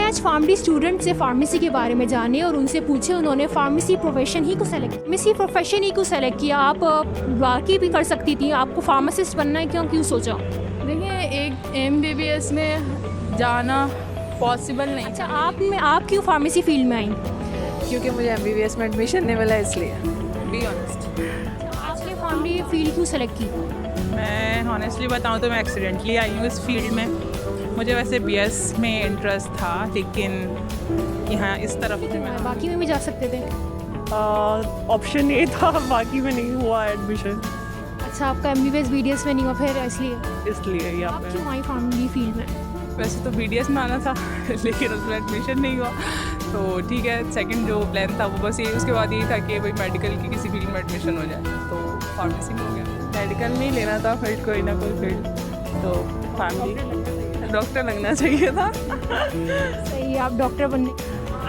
आज pharmacy student से pharmacy के बारे में जाने और उनसे पूछे उन्होंने फार्मेसी प्रोफेशन ही को सेलेक्ट किया। आप बाकी भी कर सकती थी, आपको फार्मासिस्ट बनना है, क्यों सोचा? देखिए, एक MBBS में जाना पॉसिबल नहीं। अच्छा, आप क्यों फार्मेसी फील्ड में आई? क्योंकि मुझे MBBS में एडमिशन नहीं मिला, इसलिए बी ऑनेस्ट। आपने फार्मेसी फील्ड क्यों सेलेक्ट की? मैं हॉनेस्टली बताऊं तो मैं एक्सीडेंटली आई हूँ इस फील्ड में। मुझे वैसे BS में इंटरेस्ट था, लेकिन यहाँ इस तरफ से मैं बाकी में भी जा सकते थे। ऑप्शन ये था, बाकी में नहीं हुआ एडमिशन, अच्छा, आपका MBBS BDS में नहीं हुआ, फिर इसलिए यहाँ आप पे। क्यों आई फार्मेसी फील्ड में? वैसे तो BDS में आना था लेकिन उसमें एडमिशन नहीं हुआ, तो ठीक है। सेकंड जो प्लान था वो बस ये, उसके बाद यही था कि भाई मेडिकल की किसी फील्ड में एडमिशन हो जाए, तो फार्मेसी में हो गया। मेडिकल में ही लेना था फील्ड, कोई ना कोई फील्ड, तो फैमिली डॉक्टर लगना चाहिए था। सही, आप डॉक्टर बनने।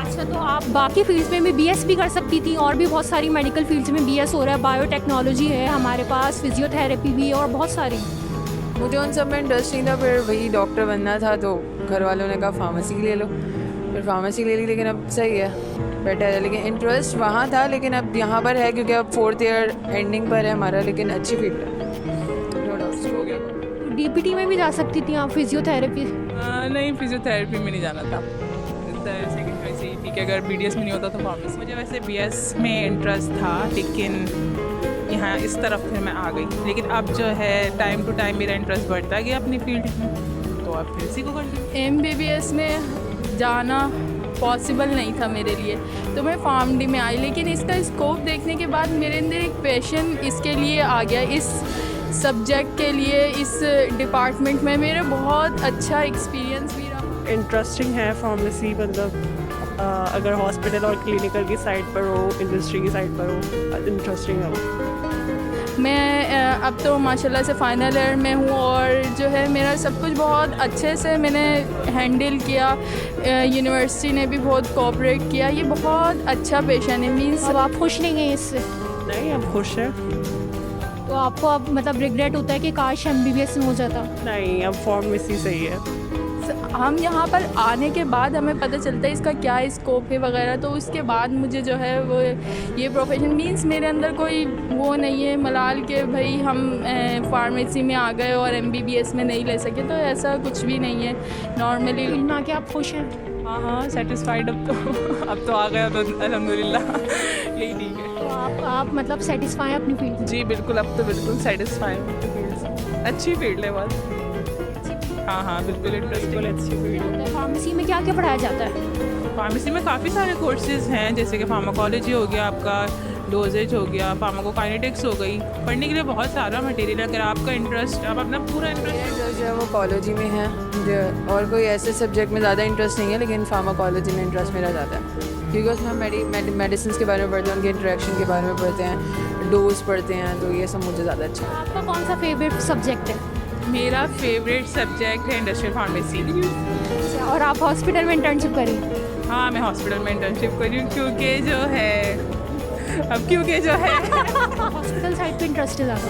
अच्छा, तो आप बाकी फील्ड्स में भी BS भी कर सकती थी, और भी बहुत सारी मेडिकल फील्ड्स में BS हो रहा है, बायोटेक्नोलॉजी है हमारे पास, फिजियोथेरेपी भी है और बहुत सारी। मुझे उन सब में इंटरेस्ट नहीं था, फिर वही डॉक्टर बनना था, तो घर वालों ने कहा फार्मेसी ले लो, फिर फार्मेसी ले ली। लेकिन अब सही है, बेटर है। लेकिन इंटरेस्ट वहाँ था, लेकिन अब यहाँ पर है क्योंकि अब 4th ईयर एंडिंग पर है हमारा, लेकिन अच्छी फील्ड है। हो गया। DPT में भी जा सकती थी आप, फिजियोथेरेपी। नहीं, फिजियोथेरेपी में नहीं जाना था। सेकंड वैसे ही ठीक है, अगर BDS में नहीं होता तो फार्मेसी। मुझे वैसे BS में इंटरेस्ट था, लेकिन यहाँ इस तरफ फिर मैं आ गई। लेकिन अब जो है टाइम टू टाइम मेरा इंटरेस्ट बढ़ता गया अपनी फील्ड में, तो अब फिर इसी को कर ली। MBBS में जाना पॉसिबल नहीं था मेरे लिए, तो मैं फार्मडी में आई। लेकिन इसका स्कोप देखने के बाद मेरे अंदर एक पैशन इसके लिए आ गया, इस सब्जेक्ट के लिए, इस डिपार्टमेंट में मेरा बहुत अच्छा एक्सपीरियंस भी रहा। इंटरेस्टिंग है फार्मेसी, मतलब अगर हॉस्पिटल और क्लिनिकल की साइड पर हो, इंडस्ट्री की साइड पर हो, इंटरेस्टिंग है वो। मैं अब तो माशाल्लाह से फाइनल ईयर में हूँ, और जो है मेरा सब कुछ बहुत अच्छे से मैंने हैंडल किया। यूनिवर्सिटी ने भी बहुत कोऑपरेट किया। ये बहुत अच्छा पेशा है, मीन्स। अब आप खुश नहीं हैं इससे? नहीं, अब खुश है। तो आपको अब मतलब रिग्रेट होता है कि काश MBBS में हो जाता? नहीं, अब फार्मेसी सही है। हम यहाँ पर आने के बाद हमें पता चलता है इसका क्या स्कोप है वगैरह, तो उसके बाद मुझे जो है वो ये प्रोफेशन, मीन्स मेरे अंदर कोई वो नहीं है मलाल के भाई हम फार्मेसी में आ गए और MBBS में नहीं ले सके, तो ऐसा कुछ भी नहीं है। नॉर्मली फील्ड में आके आप खुश हैं? हाँ, सेटिस्फाइड अब तो आ गया, तो अल्हम्दुलिल्लाह यही ठीक है। तो आप मतलब सेटिस्फाई हैं अपनी फील्ड? जी बिल्कुल, अब तो बिल्कुल सेटिस्फाई हूँ फील्ड से। अच्छी फील्ड है बहुत। हाँ, बिल्कुल इंटरेस्टिंग अच्छी फील्ड है। फार्मेसी में क्या क्या पढ़ाया जाता है? फार्मेसी में काफ़ी सारे कोर्सेज हैं, जैसे कि फार्माकोलॉजी हो गया, आपका डोजेज हो गया, फार्माकोकाइनेटिक्स हो गई। पढ़ने के लिए बहुत सारा मटेरियल है। अगर आपका इंटरेस्ट, आप अपना पूरा इंटरेस्ट। जो है वो कॉलेजी में है, मुझे और कोई ऐसे सब्जेक्ट में ज़्यादा इंटरेस्ट नहीं है, लेकिन फार्माकोलॉजी में इंटरेस्ट मेरा ज़्यादा है, क्योंकि उसमें हम मेडिसिन के बारे में पढ़ते हैं, उनके इंटरेक्शन के बारे में पढ़ते हैं, डोज पढ़ते हैं, तो ये सब मुझे ज़्यादा अच्छा है। आपका कौन सा फेवरेट सब्जेक्ट है? मेरा फेवरेट सब्जेक्ट है इंडस्ट्रियल फार्मेसी। और आप हॉस्पिटल में इंटर्नशिप करें? हाँ, मैं हॉस्पिटल में इंटर्नशिप कर रही हूँ, क्योंकि जो है हॉस्पिटल साइड पे इंटरेस्ट है ज़्यादा?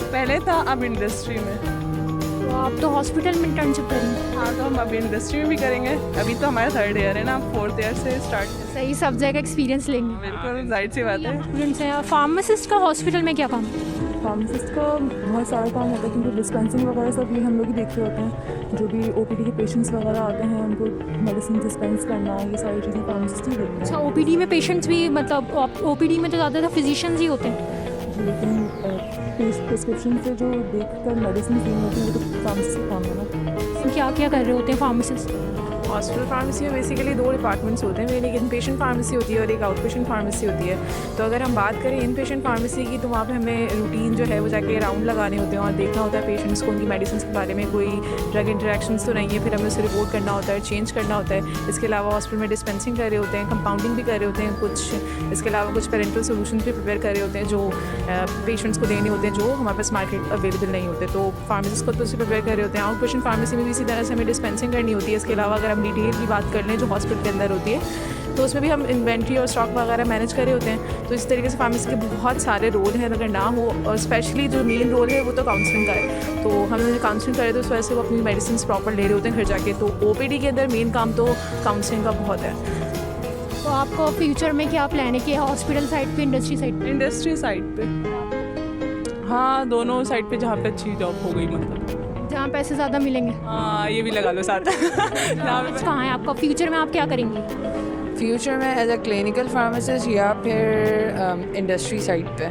पहले था, अब इंडस्ट्री में। तो आप तो हॉस्पिटल में इंटर्नशिप करेंगे? हाँ, तो हम अभी इंडस्ट्री में भी करेंगे। अभी तो हमारा 3rd ईयर है ना, 4th ईयर से स्टार्ट। सही, सब जगह एक्सपीरियंस लेंगे। बिल्कुल, जाहिर सी बात है। स्टूडेंट्स हैं। फार्मासिस्ट का हॉस्पिटल में क्या काम? फार्मासिस्ट का बहुत सारा काम होता है, क्योंकि डिस्पेंसिंग वगैरह सब ये हम लोग ही देख रहे होते हैं। जो भी OPD के पेशेंट्स वगैरह आते हैं, उनको मेडिसिन डिस्पेंस करना, ये सारी चीज़ें फार्मासिस्ट ही देखते अच्छा, OPD में पेशेंट्स भी, मतलब OPD में तो ज़्यादातर फिजिशियंस ही होते हैं। हैं। लेकिन प्रिस्क्रिप्शन से जो देख कर मेडिसिन देनी होती है, वो तो फार्मासिस्ट का काम है ना। क्या क्या कर रहे होते हैं फार्मासिस्ट? हॉस्पिटल फार्मेसी में बेसिकली 2 डिपार्टमेंट्स होते हैं। एक इन पेशेंट फार्मेसी होती है और एक आउट पेशेंट फार्मेसी होती है। तो अगर हम बात करें इन पेशेंट फार्मेसी की, तो वहाँ पे हमें रूटीन जो है वो जाके राउंड लगाने होते हैं और देखना होता है पेशेंट्स को, उनकी मेडिसिन के बारे में कोई ड्रग इंटरेक्शंस तो नहीं है, फिर हमें उसे रिपोर्ट करना होता है, चेंज करना होता है। इसके अलावा हॉस्पिटल में डिस्पेंसिंग कर रहे होते हैं, कंपाउंडिंग भी कर रहे होते हैं कुछ। इसके अलावा कुछ पेरेंटल सोल्यूशन भी प्रिपेयर कर रहे होते हैं, जो पेशेंट्स को देने होते हैं, जो हमारे पास मार्केट अवेलेबल नहीं होते। तो फार्मेसिस्ट को तो उसे प्रिपेयर कर रहे होते हैं। आउट पेशेंट फार्मेसी में भी इसी तरह से हमें डिस्पेंसिंग करनी होती है। इसके अलावा अगर हम डिटेल की बात कर लें, जो हॉस्पिटल के अंदर होती है, तो उसमें भी हम इन्वेंट्री और स्टॉक वगैरह मैनेज कर रहे होते हैं। तो इस तरीके से फार्मेसी के बहुत सारे रोल हैं, अगर ना हो, और स्पेशली जो मेन रोल है वो तो काउंसलिंग का है। तो हम जो काउंसलिंग करें तो उस वजह से वो अपनी मेडिसिन प्रॉपर ले रहे होते हैं घर जाके। तो OPD के अंदर मेन काम तो काउंसलिंग का बहुत है। तो आपको फ्यूचर में क्या प्लान है कि हॉस्पिटल साइड पे, इंडस्ट्री साइड पे? इंडस्ट्री साइड पे, हाँ दोनों साइड पे जहाँ पे अच्छी जॉब हो गई, मतलब जहाँ पैसे ज़्यादा मिलेंगे। हाँ ये भी लगा लो साथ। जहाँ पे कहाँ है आपका फ्यूचर में, आप क्या करेंगी? फ्यूचर में एज अ क्लिनिकल फार्मासिस्ट या फिर इंडस्ट्री साइड पे,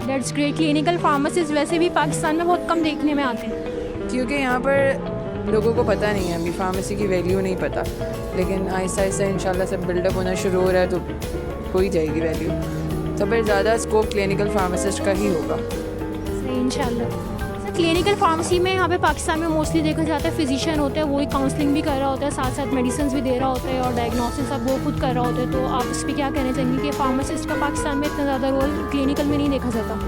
दैट्स ग्रेट। क्लिनिकल फार्मासिस्ट वैसे भी पाकिस्तान में बहुत कम देखने में आते हैं, क्योंकि यहाँ पर लोगों को पता नहीं है, अभी फार्मेसी की वैल्यू नहीं पता। लेकिन आहिस्ता आहिस्ता इंशाल्लाह सब बिल्डअप होना शुरू हो रहा है तो हो ही जाएगी वैल्यू। तो फिर ज़्यादा स्कोप क्लिनिकल फार्मासिस्ट का ही होगा। सही इंशाल्लाह। क्लिनिकल फार्मेसी में यहाँ पे पाकिस्तान में मोस्टली देखा जाता है फिजिशियन होता है, वही काउंसलिंग भी कर रहा होता है, साथ साथ मेडिसिन भी दे रहा होता है और डायग्नोसिस सब वो खुद कर रहा होता है। तो आप इस पर क्या कहना चाहेंगे कि फार्मासिस्ट का पाकिस्तान में इतना ज़्यादा रोल क्लिनिकल में नहीं देखा जाता?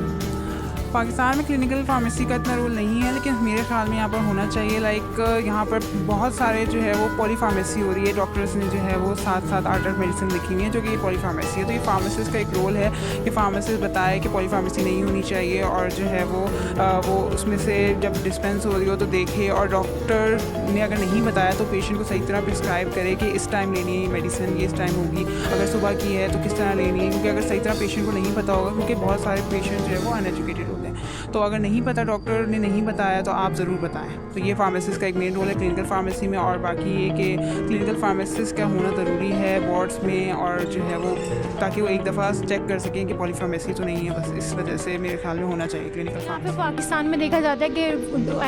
पाकिस्तान में क्लिनिकल फार्मेसी का इतना रोल नहीं है, लेकिन मेरे ख्याल में यहाँ पर होना चाहिए। लाइक यहाँ पर बहुत सारे जो है वो पॉली फार्मेसी हो रही है, डॉक्टर्स ने जो है वो 7-7 8 मेडिसिन लिखी हुई है जो कि ये पॉली फार्मेसी है। तो ये फार्मासिस्ट का एक रोल है कि फार्मासिस्ट बताए कि पॉली फार्मेसी नहीं होनी चाहिए, और जो है वो उसमें से जब डिस्पेंस हो रही हो तो देखे, और डॉक्टर ने अगर नहीं बताया तो पेशेंट को सही तरह प्रिस्क्राइब करे कि इस टाइम लेनी है मेडिसिन, ये इस टाइम होगी, अगर सुबह की है तो किस तरह लेनी है। क्योंकि अगर सही तरह पेशेंट को नहीं पता होगा, क्योंकि बहुत सारे पेशेंट जो है वो अनएजुकेटेड होते हैं, तो अगर नहीं पता, डॉक्टर ने नहीं बताया तो आप ज़रूर बताएं। तो ये फार्मासिस्ट का एक मेन रोल है क्लिनिकल फार्मेसी में। और बाकी ये कि क्लिनिकल फार्मासिस्ट का होना ज़रूरी है वार्ड्स में, और जो है वो ताकि वो एक दफ़ा चेक कर सकें कि पॉली फार्मेसी तो नहीं है। बस इस वजह से मेरे ख्याल में होना चाहिए क्लिनिकल यहाँ पे फार्मेसी। पाकिस्तान में देखा जाता है कि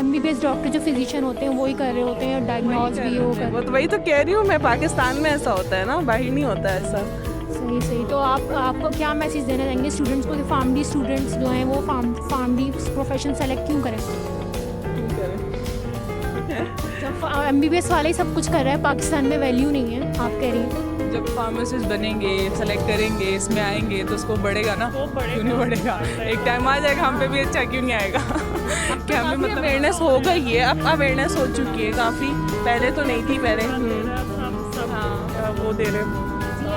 MBBS डॉक्टर जो फिजिशियन होते हैं वही कर रहे होते हैं, डायग्नोज भी वो कर। वो तो वही तो कह रही हूँ मैं, पाकिस्तान में ऐसा होता है ना, बाहर नहीं होता ऐसा। सही सही। तो आपको क्या मैसेज देना चाहेंगे स्टूडेंट्स को कि फार्मडी स्टूडेंट्स जो हैं वो फार्मडी प्रोफेशन सेलेक्ट क्यों करें? जब MBBS वाले ही सब कुछ कर रहा है, पाकिस्तान में वैल्यू नहीं है, आप कह रही हैं। जब फार्मासिस्ट बनेंगे, सेलेक्ट करेंगे, इसमें आएंगे तो उसको बढ़ेगा ना, क्यों नहीं बढ़ेगा? एक टाइम आ जाएगा हम पे भी, अच्छा क्यों नहीं आएगा? कि हमें मतलब अवेयरनेस हो गई है, अब अवेयरनेस हो चुकी है काफ़ी, पहले तो नहीं थी। पहले हाँ वो दे रहे हैं।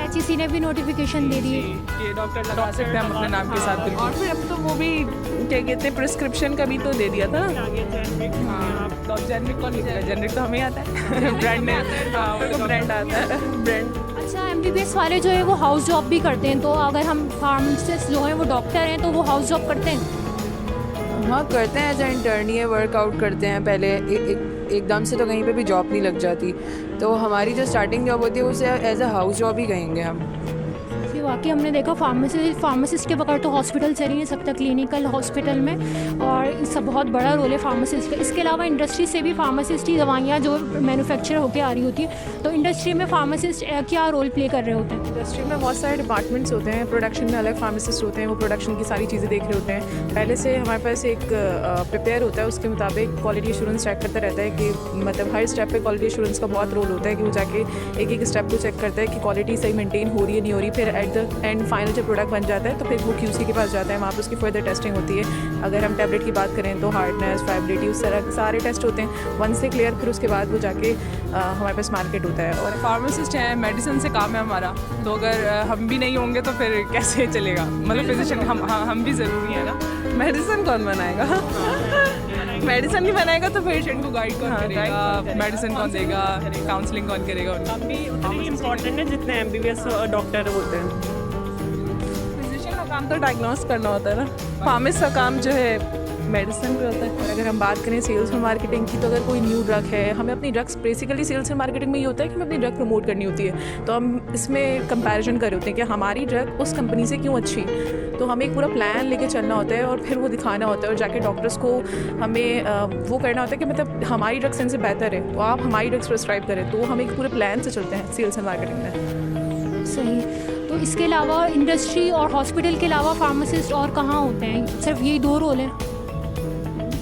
HEC ने भी नोटिफिकेशन दे दी है ये डॉक्टर लगा सकते हैं हम अपने नाम के साथ बिल्कुल। और फिर अब तो वो भी क्या कहते हैं, प्रिस्क्रिप्शन का भी तो दे दिया था ना। तो जेनरिक कौन लिखेगा? जेनरिक तो हमें आता है। ब्रांड ने, हाँ वो तो ब्रांड आता है, ब्रांड। अच्छा, MBBS वाले जो है वो हाउस जॉब भी करते हैं, तो अगर हम फार्मासिस्ट जो हैं वो डॉक्टर हैं तो वो हाउस जॉब करते हैं? हाँ करते हैं, एज ए इंटर्नी वर्कआउट करते हैं पहले। एकदम से तो कहीं पे भी जॉब नहीं लग जाती, तो हमारी जो स्टार्टिंग जॉब होती है उसे एज अ हाउस जॉब ही कहेंगे हम। वाकई हमने देखा फार्मासिस्ट के बगैर तो हॉस्पिटल चल ही नहीं सकता क्लिनिकल हॉस्पिटल में, और इसका बहुत बड़ा रोल है फार्मासिस्ट का। इसके अलावा इंडस्ट्री से भी फार्मासिस्ट ही दवाइयाँ जो मैन्युफैक्चर होकर आ रही होती है, तो इंडस्ट्री में फार्मासिस्ट क्या रोल प्ले कर रहे होते हैं? इंडस्ट्री में बहुत सारे डिपार्टमेंट्स होते हैं, प्रोडक्शन में अलग फार्मासिस्ट होते हैं, वो प्रोडक्शन की सारी चीज़ें देख रहे होते हैं। पहले से हमारे पास एक प्रिपेयर होता है, उसके मुताबिक क्वालिटी एश्योरेंस चेक करता रहता है कि मतलब हर स्टेप पे क्वालिटी एश्योरेंस का बहुत रोल होता है कि वो जाके एक एक स्टेप को चेक करता है कि क्वालिटी सही मेंटेन हो रही है नहीं हो रही। फिर एट द एंड फाइनल जब प्रोडक्ट बन जाता है तो फिर वो QC के पास जाता है, वहाँ पर उसकी फर्दर टेस्टिंग होती है। अगर हम टैबलेट की बात करें तो हार्डनेस, फाइब्रिलिटी, उस तरह सारे टेस्ट होते हैं। वन से क्लियर, फिर उसके बाद वो जाके हमारे पास मार्केट होता है। और फार्मासिस्ट हैं, मेडिसिन से काम है हमारा, तो अगर हम भी नहीं होंगे तो फिर कैसे चलेगा? मतलब फिजिशियन हम भी ज़रूरी है ना। मेडिसिन कौन बनाएगा? मेडिसिन नहीं बनाएगा तो पेशेंट को गाइड कौन करेगा? मेडिसिन कौन देगा? काउंसलिंग कौन करेगा? हम भी उतने ही इम्पोर्टेंट है जितने MBBS डॉक्टर होते हैं। फिजिशियन का काम तो डायग्नोस करना होता है ना, फार्मासिस्ट का काम जो है मेडिसिन पे होता है। और अगर हम बात करें सेल्स और मार्केटिंग की, तो अगर कोई न्यू ड्रग है, हमें अपनी ड्रग्स बेसिकली सेल्स और मार्केटिंग में ये होता है कि हमें अपनी ड्रग प्रमोट करनी होती है, तो हम इसमें कंपैरिजन कर रहे होते हैं कि हमारी ड्रग उस कंपनी से क्यों अच्छी। तो हमें एक पूरा प्लान लेके चलना होता है और फिर वो दिखाना होता है, और जाके डॉक्टर्स को हमें वो करना होता है कि मतलब हमारी ड्रग्स इनसे बेहतर है तो आप हमारी ड्रग्स प्रिस्क्राइब करें। तो हम एक पूरे प्लान से चलते हैं सेल्स एंड मार्केटिंग में। सही। तो इसके अलावा इंडस्ट्री और हॉस्पिटल के अलावा फार्मासिस्ट और कहाँ होते हैं? सिर्फ यही 2 रोल हैं?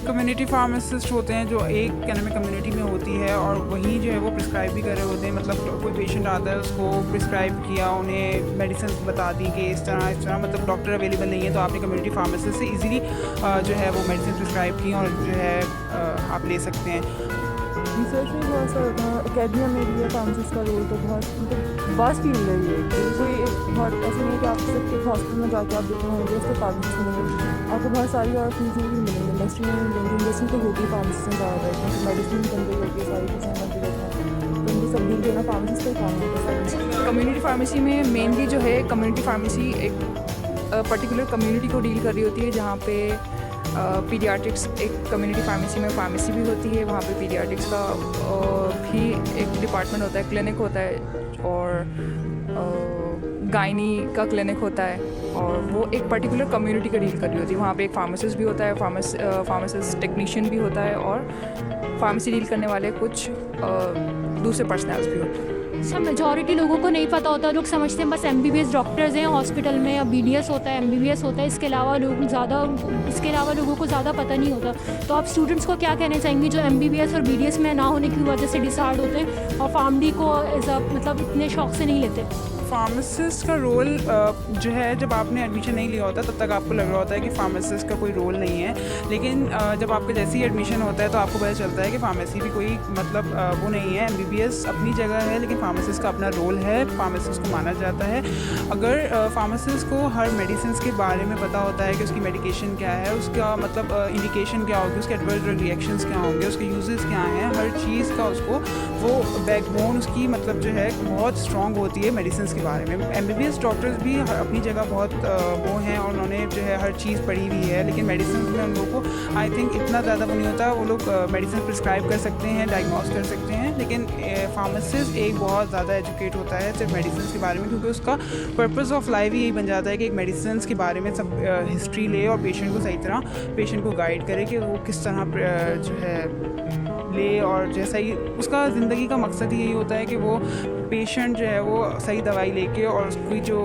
कम्युनिटी फार्मासिस्ट होते हैं जो एक क्या नाम है कम्युनिटी में होती है, और वहीं जो है वो प्रिस्क्राइब भी कर रहे होते हैं। मतलब कोई पेशेंट आता है, उसको प्रिस्क्राइब किया, उन्हें मेडिसिन बता दी कि इस तरह मतलब डॉक्टर अवेलेबल नहीं है तो आपने कम्युनिटी फार्मासिस्ट से इजीली जो है वो मेडिसिन प्रिस्क्राइब की और जो है आप ले सकते हैं। रिसर्च में बहुत सारा होता है, अकेडमिया में भी है फार्मासिस्ट का रोल, तो बहुत मतलब वास्ट फील्ड है ये। कोई बहुत ऐसा नहीं है कि आप सिर्फ एक हॉस्पिटल में जाके आप देखना होंगे उसके फार्मासिस्ट मिलेंगे, आपको बहुत सारी और फील्ड में भी मिलेंगे, इंडस्ट्री में मिलेंगे। इंडस्ट्री तो होगी फार्मासिस्ट में ज़्यादा है क्योंकि मेडिसिन बन रही होती है, सारी चीज़ें बन रही होती हैं, तो उनको सब डील करना फार्मासिस्ट का काम होता है। कम्युनिटी फार्मेसी में मेनली जो है कम्युनिटी फार्मेसी एक पर्टिकुलर कम्युनिटी को डील कर रही होती है, जहाँ पे पीडियाट्रिक्स एक कम्युनिटी फार्मेसी में फार्मेसी भी होती है, वहाँ पे पीडियाट्रिक्स का भी एक डिपार्टमेंट होता है, क्लिनिक होता है, और गायनी का क्लिनिक होता है, और वो एक पर्टिकुलर कम्युनिटी का डील कर रही होती है। वहाँ पे एक फार्मासिस्ट भी होता है, फार्मासिस्ट टेक्नीशियन भी होता है, और फार्मेसी डील करने वाले कुछ दूसरे पर्सनल्स भी होते हैं। अच्छा, मेजॉरिटी लोगों को नहीं पता होता, लोग समझते हैं बस MBBS डॉक्टर्स हैं हॉस्पिटल में, या BDS होता है, MBBS होता है, इसके अलावा लोगों को ज़्यादा पता नहीं होता। तो आप स्टूडेंट्स को क्या कहना चाहेंगे जो MBBS और BDS में ना होने की वजह से डिसहार्ड होते हैं और फार्मडी को एज अ मतलब इतने शौक से नहीं लेते? फार्मासिस्ट का रोल जो है, जब आपने एडमिशन नहीं लिया होता तब तक आपको लग रहा होता है कि फार्मासिस्ट का कोई रोल नहीं है, लेकिन जब आपका जैसे ही एडमिशन होता है तो आपको पता चलता है कि फार्मेसी भी कोई मतलब वो नहीं है। MBBS अपनी जगह है, लेकिन फार्मासिस्ट का अपना रोल है, फार्मासिस्ट को माना जाता है। अगर फार्मासिस्ट को हर मेडिसिन के बारे में पता होता है कि उसकी मेडिकेशन क्या है, उसका मतलब इंडिकेशन क्या होगी, उसके एडवर्स रिएक्शंस क्या होंगे, उसके यूजेस क्या हैं, हर चीज़ का उसको वो बैकबोन उसकी मतलब जो है बहुत स्ट्रॉन्ग होती है मेडिसिन के बारे में। MBBS डॉक्टर्स भी अपनी जगह बहुत वो हैं, और उन्होंने जो है हर चीज़ पढ़ी हुई है, लेकिन मेडिसिन में उन लोगों को आई थिंक इतना ज़्यादा वो नहीं होता। वो लोग मेडिसिन प्रिस्क्राइब कर सकते हैं, डायग्नोस कर सकते हैं, लेकिन फार्मासिस्ट एक बहुत ज़्यादा एजुकेट होता है सिर्फ मेडिसिन के बारे में, क्योंकि उसका पर्पस ऑफ लाइफ ही यही बन जाता है कि एक मेडिसिन के बारे में सब हिस्ट्री ले और पेशेंट को सही तरह पेशेंट को गाइड करे कि वो किस तरह जो है ले, और जैसा ही उसका ज़िंदगी का मकसद ही यही होता है कि वो पेशेंट जो है वो सही दवाई लेके और उसकी जो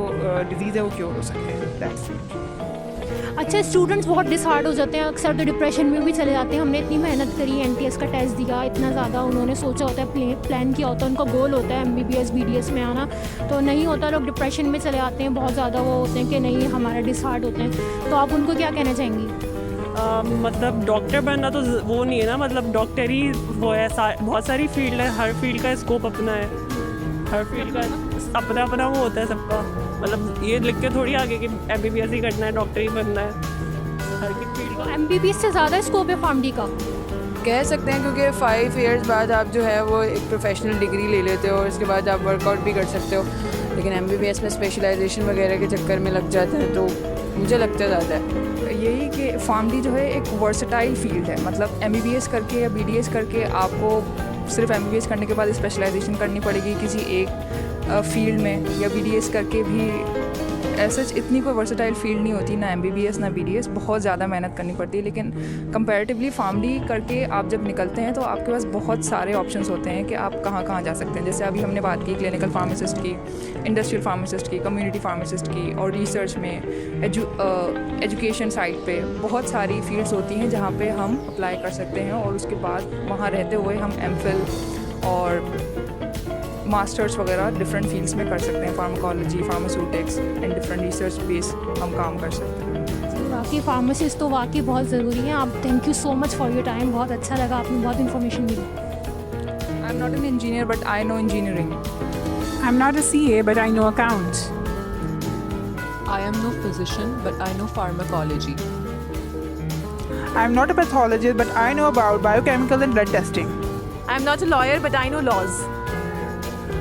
डिजीज़ है वो क्योर हो सके। That's it. अच्छा, स्टूडेंट्स बहुत डिसहार्ड हो जाते हैं, अक्सर तो डिप्रेशन में भी चले जाते हैं। हमने इतनी मेहनत करी, NTS का टेस्ट दिया, इतना ज़्यादा उन्होंने सोचा होता है, प्लान किया होता है, उनका गोल होता है MBBS BDS में आना, तो नहीं होता, लोग डिप्रेशन में चले जाते हैं, बहुत ज़्यादा वो होते हैं कि नहीं हमारा डिसहार्ड होते हैं। तो आप उनको क्या कहना चाहेंगी? मतलब डॉक्टर बनना तो वो नहीं है ना, मतलब डॉक्टर ही वो है, बहुत सारी फील्ड है, हर फील्ड का स्कोप अपना है, हर फील्ड का अपना अपना वो होता है सबका। मतलब ये लिख के थोड़ी आगे कि MBBS ही करना है, डॉक्टर ही बनना है, हर की फील्ड का। MBBS से ज़्यादा स्कोप है फार्मडी का, कह सकते हैं, क्योंकि 5 इयर्स बाद आप जो है वो एक प्रोफेशनल डिग्री ले लेते हो और उसके बाद आप वर्कआउट भी कर सकते हो, लेकिन MBBS में स्पेशलाइजेशन वगैरह के चक्कर में लग जाते हैं, तो मुझे लगता है ज़्यादा है यही कि फार्मडी जो है एक वर्सेटाइल फील्ड है। मतलब MBBS करके या BDS करके आपको सिर्फ MBBS करने के बाद स्पेशलाइजेशन करनी पड़ेगी किसी एक फील्ड में, या BDS करके भी ऐसा इतनी कोई वर्सेटाइल फील्ड नहीं होती, ना MBBS ना BDS, बहुत ज़्यादा मेहनत करनी पड़ती है। लेकिन कंपैरेटिवली फार्मडी करके आप जब निकलते हैं तो आपके पास बहुत सारे ऑप्शंस होते हैं कि आप कहाँ कहाँ जा सकते हैं। जैसे अभी हमने बात की क्लिनिकल फार्मासिस्ट की, इंडस्ट्रियल फार्मासिस्ट की, कम्युनिटी फार्मासिस्ट की, और रिसर्च में एजुकेशन साइड पे बहुत सारी फील्ड्स होती हैं जहाँ पे हम अप्लाई कर सकते हैं, और उसके बाद वहाँ रहते हुए हम MPhil और मास्टर्स वगैरह डिफरेंट फील्ड्स में कर सकते हैं, pharmacology, pharmaceutics and different research base हम काम कर सकते हैं। वाकई फार्मासिस्ट तो वाकई बहुत ज़रूरी है। आप thank you so much for your time, बहुत अच्छा लगा, आपने बहुत इन्फॉर्मेशन मिली। I am not an engineer but I know engineering. I am not a CA but I know accounts. I am no physician, but I know pharmacology. I am not a pathologist, but I know about biochemical and blood testing. I'm not a lawyer but I know laws.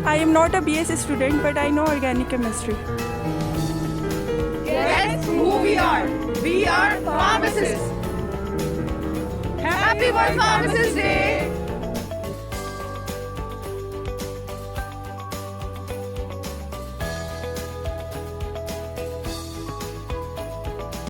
I am not a BS student but I know organic chemistry. Guess who we are? We are pharmacists. Happy World Pharmacist Day!